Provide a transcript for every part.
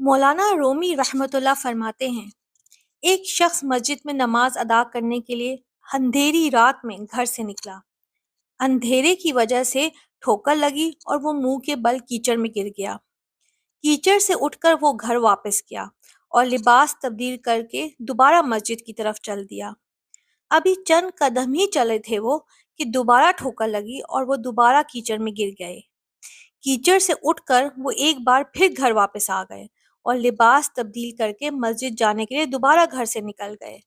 مولانا رومی رحمۃ اللہ فرماتے ہیں، ایک شخص مسجد میں نماز ادا کرنے کے لیے اندھیری رات میں گھر سے نکلا۔ اندھیرے کی وجہ سے ٹھوکر لگی اور وہ منہ کے بل کیچڑ میں گر گیا۔ کیچڑ سے اٹھ کر وہ گھر واپس گیا اور لباس تبدیل کر کے دوبارہ مسجد کی طرف چل دیا۔ ابھی چند قدم ہی چلے تھے وہ کہ دوبارہ ٹھوکر لگی اور وہ دوبارہ کیچڑ میں گر گئے۔ کیچڑ سے اٹھ کر وہ ایک بار پھر گھر واپس آ گئے اور لباس تبدیل کر کے مسجد جانے کے لیے دوبارہ گھر سے نکل گئے۔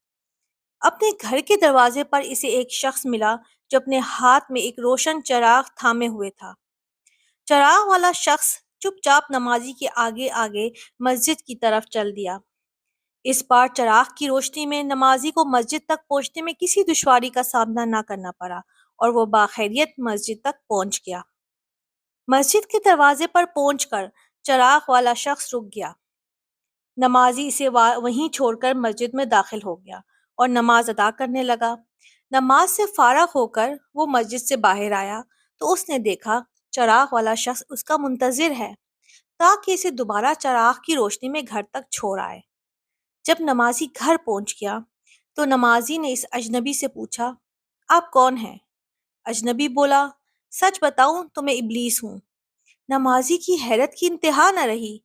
اپنے گھر کے دروازے پر اسے ایک شخص ملا جو اپنے ہاتھ میں ایک روشن چراغ تھامے ہوئے تھا۔ چراغ والا شخص چپ چاپ نمازی کے آگے آگے مسجد کی طرف چل دیا۔ اس بار چراغ کی روشنی میں نمازی کو مسجد تک پہنچنے میں کسی دشواری کا سامنا نہ کرنا پڑا اور وہ باخیریت مسجد تک پہنچ گیا۔ مسجد کے دروازے پر پہنچ کر چراغ والا شخص رک گیا۔ نمازی اسے وہیں چھوڑ کر مسجد میں داخل ہو گیا اور نماز ادا کرنے لگا۔ نماز سے فارغ ہو کر وہ مسجد سے باہر آیا تو اس نے دیکھا چراغ والا شخص اس کا منتظر ہے تاکہ اسے دوبارہ چراغ کی روشنی میں گھر تک چھوڑ آئے۔ جب نمازی گھر پہنچ گیا تو نمازی نے اس اجنبی سے پوچھا، آپ کون ہیں؟ اجنبی بولا، سچ بتاؤں تو میں ابلیس ہوں۔ نمازی کی حیرت کی انتہا نہ رہی۔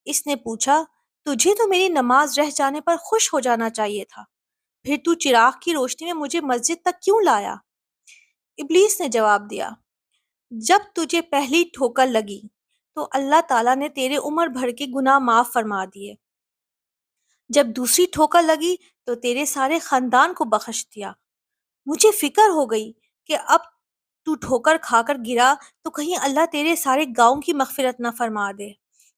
اس نے پوچھا، تجھے تو میری نماز رہ جانے پر خوش ہو جانا چاہیے تھا، پھر تو چراغ کی روشنی میں مجھے مسجد تک کیوں لایا؟ ابلیس نے جواب دیا، جب تجھے پہلی ٹھوکر لگی تو اللہ تعالیٰ نے تیرے عمر بھر کے گناہ معاف فرما دیے۔ جب دوسری ٹھوکر لگی تو تیرے سارے خاندان کو بخش دیا۔ مجھے فکر ہو گئی کہ اب تو ٹھوکر کھا کر گرا تو کہیں اللہ تیرے سارے گاؤں کی مغفرت نہ فرما دے،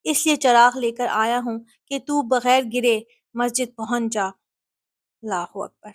اس لیے چراغ لے کر آیا ہوں کہ تو بغیر گرے مسجد پہنچ جا۔ اللہ اکبر۔